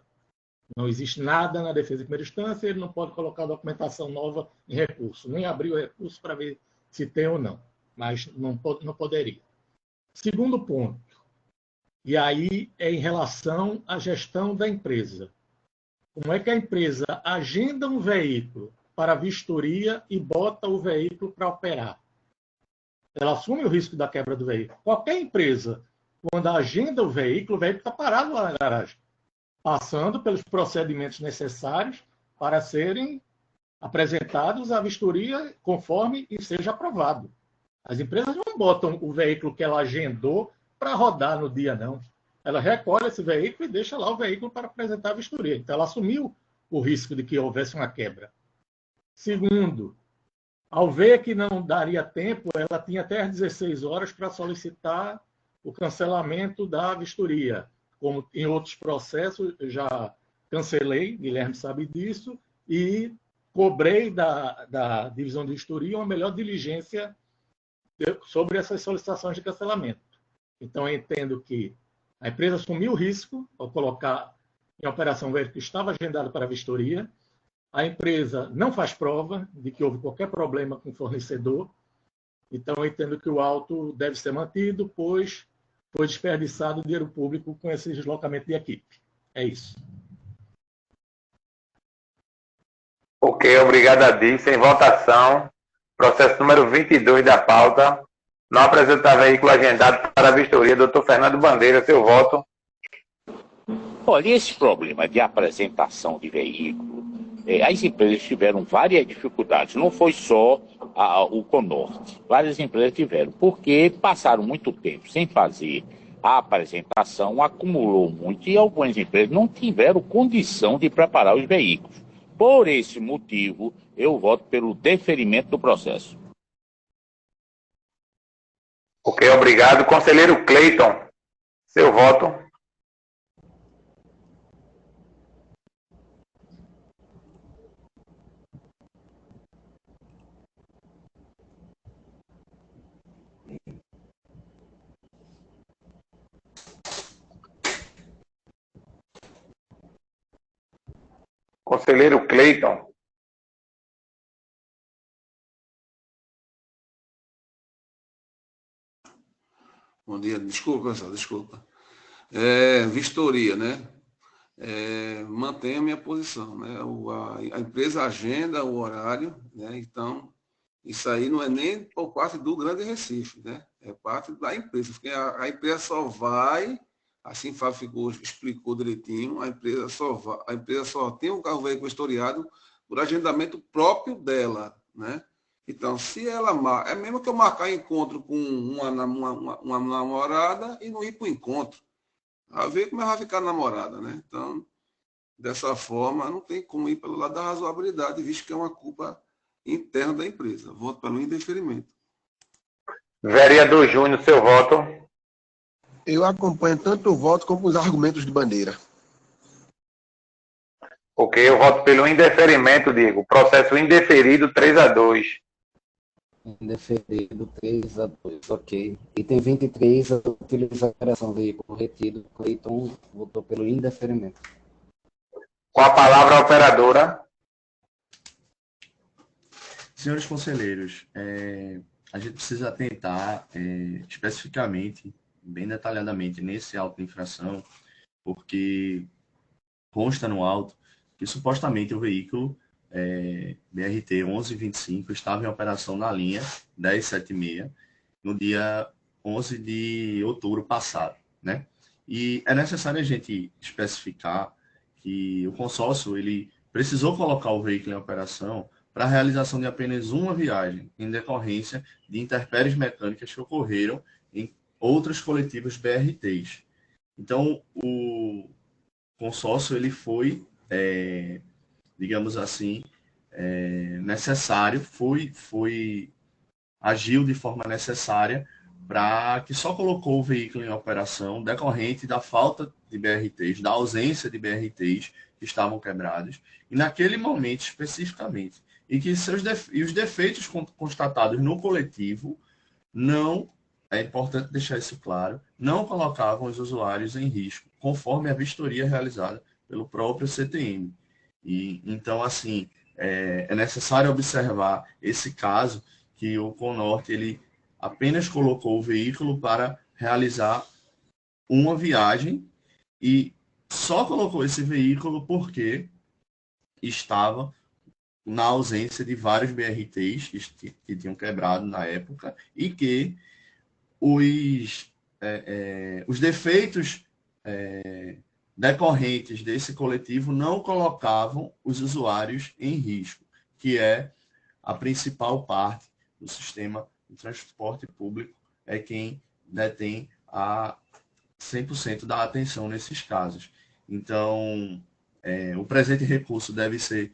Não existe nada na defesa em primeira instância, ele não pode colocar documentação nova em recurso, nem abrir o recurso para ver se tem ou não, mas não poderia. Segundo ponto, e aí é em relação à gestão da empresa. Como é que a empresa agenda um veículo para vistoria e bota o veículo para operar? Ela assume o risco da quebra do veículo. Qualquer empresa, quando agenda o veículo está parado lá na garagem, passando pelos procedimentos necessários para serem apresentados à vistoria conforme e seja aprovado. As empresas não botam o veículo que ela agendou para rodar no dia, não. Ela recolhe esse veículo e deixa lá o veículo para apresentar a vistoria. Então, ela assumiu o risco de que houvesse uma quebra. Segundo, ao ver que não daria tempo, ela tinha até às 16 horas para solicitar o cancelamento da vistoria. Como em outros processos, eu já cancelei, Guilherme sabe disso, e cobrei da divisão de vistoria uma melhor diligência sobre essas solicitações de cancelamento. Então, eu entendo que a empresa assumiu o risco ao colocar em operação o veículo que estava agendado para a vistoria. A empresa não faz prova de que houve qualquer problema com o fornecedor. Então, eu entendo que o auto deve ser mantido, pois foi desperdiçado dinheiro público com esse deslocamento de equipe. É isso. Ok, obrigado a Dice. Em votação, processo número 22 da pauta. Não apresentar veículo agendado para a vistoria. Doutor Fernando Bandeira, seu voto. Olha, esse problema de apresentação de veículo, as empresas tiveram várias dificuldades. Não foi só o Conorte. Várias empresas tiveram, porque passaram muito tempo sem fazer a apresentação, acumulou muito e algumas empresas não tiveram condição de preparar os veículos. Por esse motivo, eu voto pelo deferimento do processo. Ok, obrigado. Conselheiro Cleiton, seu voto. Conselheiro Cleiton. Bom dia, desculpa, pessoal, desculpa. Vistoria, né? Mantenho a minha posição, né? A empresa agenda o horário, né? Então, isso aí não é nem por parte do Grande Recife, né? É parte da empresa, porque a empresa só vai, assim Fábio explicou direitinho, a empresa só tem um carro veículo vistoriado por agendamento próprio dela, né? Então, se ela é mesmo que eu marcar encontro com uma namorada e não ir para o encontro, a ver como ela vai ficar namorada, né? Então, dessa forma, não tem como ir pelo lado da razoabilidade, visto que é uma culpa interna da empresa. Voto pelo indeferimento. Vereador Júnior, seu voto. Eu acompanho tanto o voto como os argumentos de Bandeira. Ok, eu voto pelo indeferimento, Diego. Processo indeferido 3-2. Indeferido 3-2, ok. Item 23, a utilização do veículo retido. Cleiton votou pelo indeferimento. Com a palavra a operadora. Senhores conselheiros, a gente precisa atentar especificamente, bem detalhadamente, nesse auto de infração, porque consta no auto que supostamente o veículo BRT 1125 estava em operação na linha 1076 no dia 11 de outubro passado, né? E é necessário a gente especificar que o consórcio ele precisou colocar o veículo em operação para a realização de apenas uma viagem, em decorrência de intempéries mecânicas que ocorreram em outros coletivos BRTs. Então, o consórcio ele foi, digamos assim, necessário, agiu de forma necessária para que só colocou o veículo em operação decorrente da falta de BRTs, da ausência de BRTs que estavam quebrados, e naquele momento especificamente, e que os defeitos constatados no coletivo não, é importante deixar isso claro, não colocavam os usuários em risco, conforme a vistoria realizada pelo próprio CTM. E, então, assim, é necessário observar esse caso que o Conorte ele apenas colocou o veículo para realizar uma viagem e só colocou esse veículo porque estava na ausência de vários BRTs que tinham quebrado na época e que os defeitos decorrentes desse coletivo não colocavam os usuários em risco, que é a principal parte do sistema de transporte público, é quem detém a 100% da atenção nesses casos. Então, o presente recurso deve ser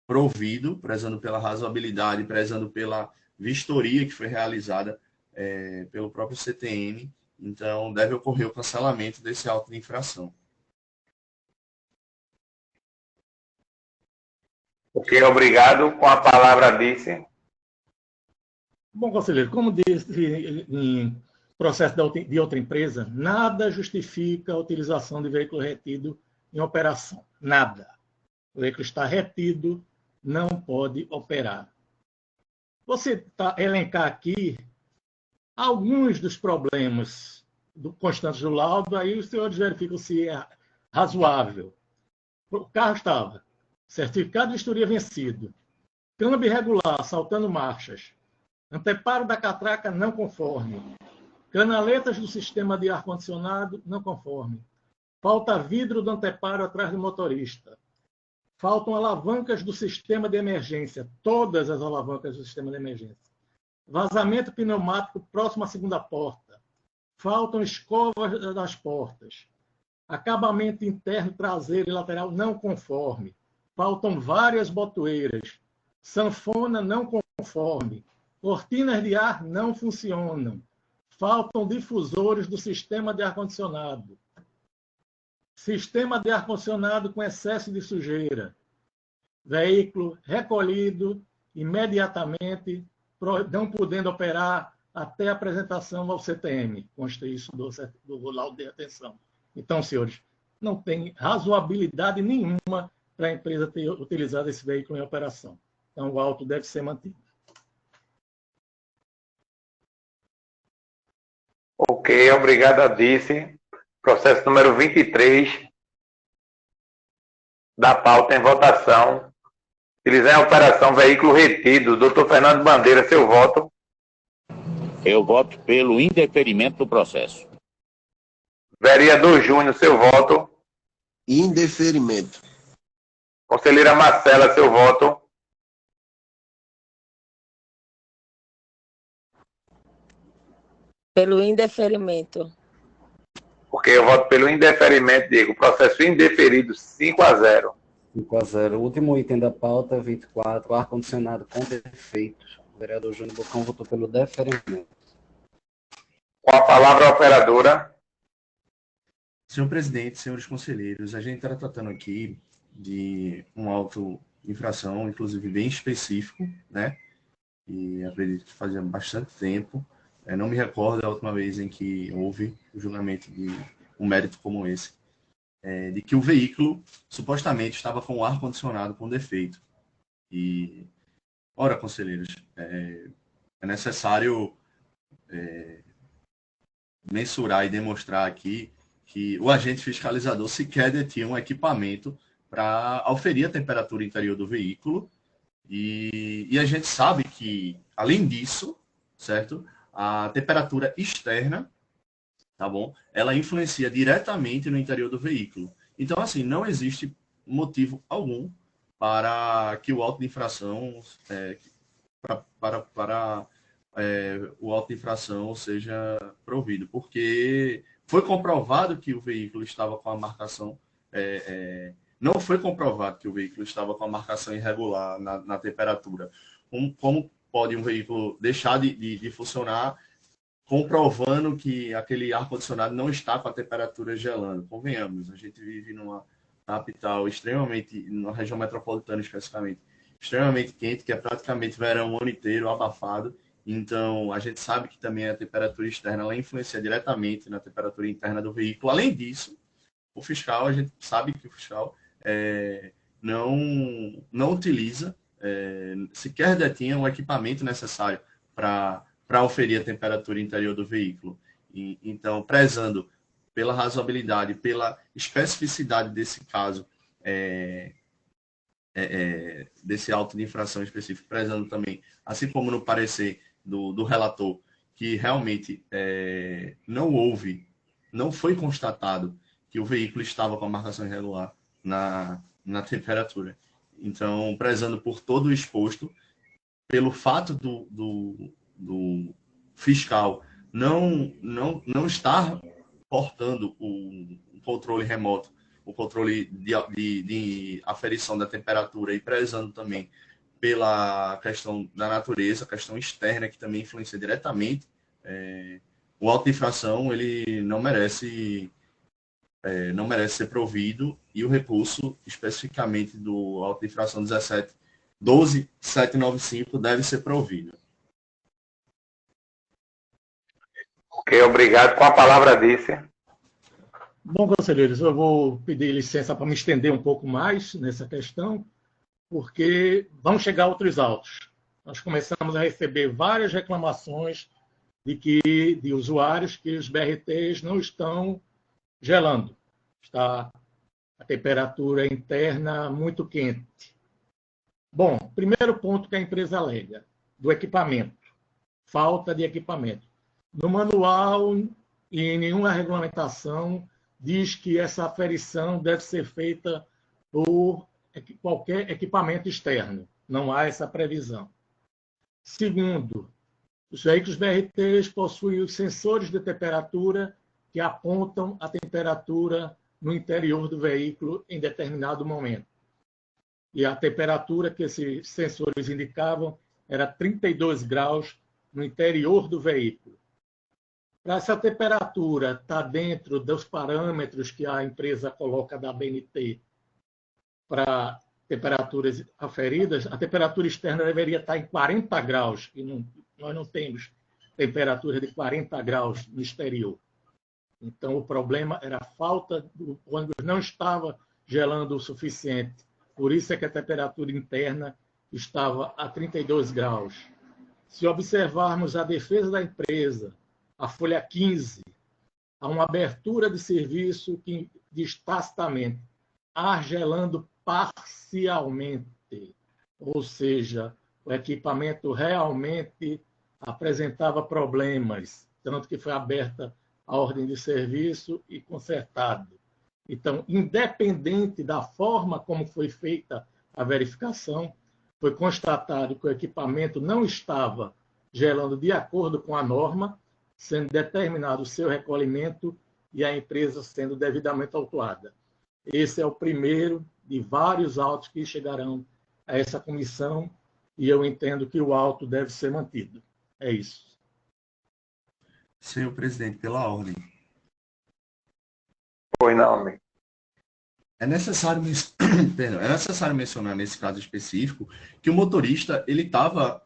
provido, prezando pela razoabilidade, prezando pela vistoria que foi realizada pelo próprio CTM. Então, deve ocorrer o cancelamento desse auto de infração. Ok, obrigado. Com a palavra, Dice. Bom, conselheiro, como disse em processo de outra empresa, nada justifica a utilização de veículo retido em operação. Nada. O veículo está retido, não pode operar. Você elencar aqui alguns dos problemas constantes do laudo, aí os senhores verificam se é razoável. O carro estava certificado de vistoria vencido, câmbio irregular, saltando marchas, anteparo da catraca não conforme, canaletas do sistema de ar-condicionado não conforme, falta vidro do anteparo atrás do motorista, faltam alavancas do sistema de emergência, todas as alavancas do sistema de emergência, vazamento pneumático próximo à segunda porta, faltam escovas das portas, acabamento interno, traseiro e lateral não conforme, faltam várias botoeiras, sanfona não conforme, cortinas de ar não funcionam, faltam difusores do sistema de ar-condicionado, sistema de ar-condicionado com excesso de sujeira, veículo recolhido imediatamente, não podendo operar até a apresentação ao CTM. Consta isso do laudo de atenção. Então, senhores, não tem razoabilidade nenhuma para a empresa ter utilizado esse veículo em operação. Então, o auto deve ser mantido. Ok, obrigado, Dice. Processo número 23 da pauta em votação. Utilizar em operação veículo retido. Doutor Fernando Bandeira, seu voto. Eu voto pelo indeferimento do processo. Vereador Júnior, seu voto. Indeferimento. Conselheira Marcela, seu voto. Pelo indeferimento. Ok, eu voto pelo indeferimento, Diego. Processo indeferido, 5-0. 5-0. O último item da pauta, 24, ar-condicionado com defeitos. O vereador Júnior Bocão votou pelo deferimento. Com a palavra a operadora. Senhor presidente, senhores conselheiros, a gente está tratando aqui de um auto de infração, inclusive bem específico, né? e acredito que fazia bastante tempo. Não me recordo a última vez em que houve o julgamento de um mérito como esse, de que o veículo supostamente estava com o ar-condicionado com defeito. E, ora, conselheiros, é necessário mensurar e demonstrar aqui que o agente fiscalizador sequer detinha um equipamento para aferir a temperatura interior do veículo. E a gente sabe que, além disso, certo? A temperatura externa, tá bom? Ela influencia diretamente no interior do veículo. Então, assim, não existe motivo algum para que o auto de infração o auto de infração seja provido, porque foi comprovado que o veículo estava com a marcação não foi comprovado que o veículo estava com a marcação irregular na temperatura. Como pode um veículo deixar de funcionar comprovando que aquele ar-condicionado não está com a temperatura gelando? Convenhamos, a gente vive numa capital extremamente, numa região metropolitana especificamente, extremamente quente, que é praticamente verão o ano inteiro, abafado. Então, a gente sabe que também a temperatura externa ela influencia diretamente na temperatura interna do veículo. Além disso, o fiscal, a gente sabe que o fiscal não utiliza, sequer detinha o equipamento necessário para oferir a temperatura interior do veículo. Então, prezando pela razoabilidade, pela especificidade desse caso, desse auto de infração específico, prezando também, assim como no parecer do relator, que realmente não foi constatado que o veículo estava com a marcação irregular na temperatura. Então, prezando por todo o exposto, pelo fato do fiscal não estar portando o controle remoto, o controle de aferição da temperatura, e prezando também pela questão da natureza, a questão externa, que também influencia diretamente, o auto de infração ele não merece ser provido, e o recurso, especificamente do auto de infração 1212795, deve ser provido. Ok, obrigado. Com a palavra, disse. Bom, conselheiros, eu vou pedir licença para me estender um pouco mais nessa questão, porque vão chegar outros autos. Nós começamos a receber várias reclamações de usuários que os BRTs não estão gelando. Está a temperatura interna muito quente. Bom, primeiro ponto que a empresa alega, do equipamento. Falta de equipamento. No manual e em nenhuma regulamentação diz que essa aferição deve ser feita por qualquer equipamento externo. Não há essa previsão. Segundo, os veículos BRTs possuem os sensores de temperatura que apontam a temperatura no interior do veículo em determinado momento. E a temperatura que esses sensores indicavam era 32 graus no interior do veículo. Para essa temperatura estar dentro dos parâmetros que a empresa coloca da ABNT para temperaturas aferidas, a temperatura externa deveria estar em 40 graus, e nós não temos temperatura de 40 graus no exterior. Então, o problema era a falta, o ônibus não estava gelando o suficiente. Por isso é que a temperatura interna estava a 32 graus. Se observarmos a defesa da empresa, a folha 15, há uma abertura de serviço que diz tacitamente, ar gelando parcialmente. Ou seja, o equipamento realmente apresentava problemas, tanto que foi aberta a ordem de serviço e consertado. Então, independente da forma como foi feita a verificação, foi constatado que o equipamento não estava gelando de acordo com a norma, sendo determinado o seu recolhimento e a empresa sendo devidamente autuada. Esse é o primeiro de vários autos que chegarão a essa comissão, e eu entendo que o auto deve ser mantido. É isso. Senhor presidente, pela ordem. Pois não, amigo. É necessário, perdão, é necessário mencionar nesse caso específico que o motorista ele estava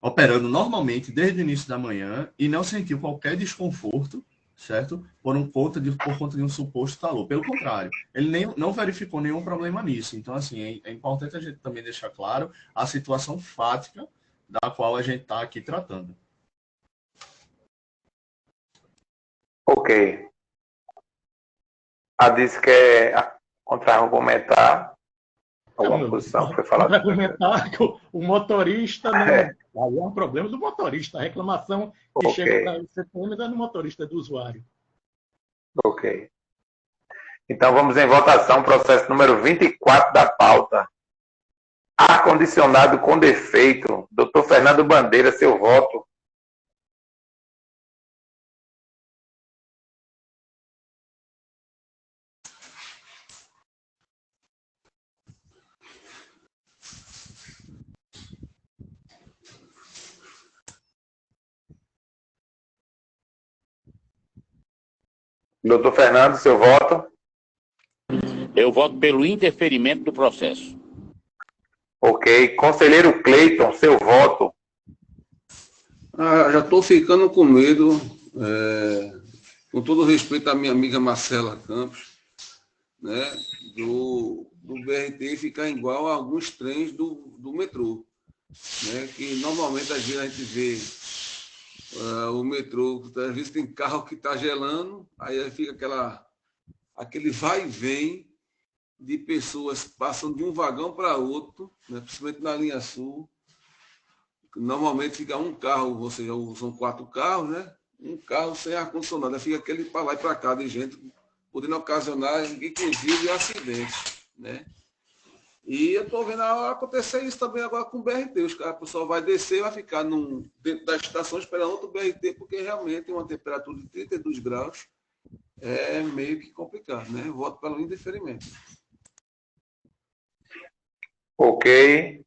operando normalmente desde o início da manhã e não sentiu qualquer desconforto, certo? Por conta de um suposto calor. Pelo contrário, ele não verificou nenhum problema nisso. Então, assim, é importante a gente também deixar claro a situação fática da qual a gente está aqui tratando. Ok. A disse quer contra-argumentar alguma posição que foi falada. Contra-argumentar que o motorista não... Aí é um problema do motorista. A reclamação que chega para o CPM não é do motorista, é do usuário. Ok. Então vamos em votação, processo número 24 da pauta. Ar-condicionado com defeito. Dr. Fernando Bandeira, seu voto. Doutor Fernando, seu voto? Eu voto pelo indeferimento do processo. Ok. Conselheiro Cleiton, seu voto? Já estou ficando com medo, com todo respeito à minha amiga Marcela Campos, né, do BRT ficar igual a alguns trens do metrô, né, que normalmente às vezes a gente vê o metrô, às vezes tem carro que está gelando, aí fica aquele vai e vem de pessoas passando de um vagão para outro, né, principalmente na linha sul. Normalmente fica um carro, ou seja, são 4 carros, né? Um carro sem ar-condicionado. Fica aquele para lá e para cá de gente, podendo ocasionar, inclusive, acidentes, né? E eu estou vendo acontecer isso também agora com o BRT. A pessoa vai descer, vai ficar dentro da estação esperando outro BRT, porque realmente uma temperatura de 32 graus é meio que complicado, né? Eu voto pelo indeferimento. Ok.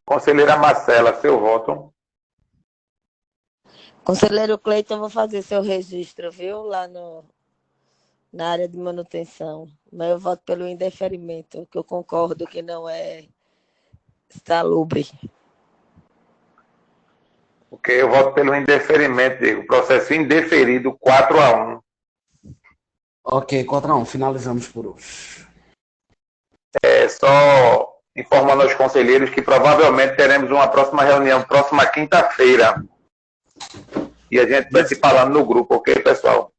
Conselheira Marcela, seu voto? Conselheiro Cleiton, eu vou fazer seu registro, viu? Lá na área de manutenção. Mas eu voto pelo indeferimento, que eu concordo que não é salubre. Ok, eu voto pelo indeferimento, Diego. Processo indeferido, 4-1. Ok, 4-1. Finalizamos por hoje. Só informando aos conselheiros que provavelmente teremos uma próxima reunião, próxima quinta-feira. E a gente vai se falando no grupo, ok, pessoal?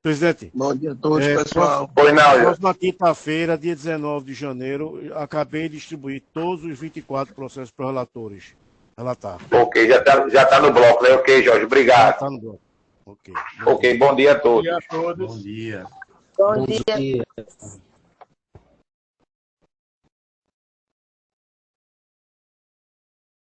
Presidente. Bom dia a todos, pessoal. Próxima quinta-feira, dia 19 de janeiro, acabei de distribuir todos os 24 processos para os relatores. Relatar. Ok, já tá no bloco, né? Ok, Jorge, obrigado. Já está no bloco. Ok. Ok, bom dia a todos. Bom dia a todos. Bom dia. Bom dia.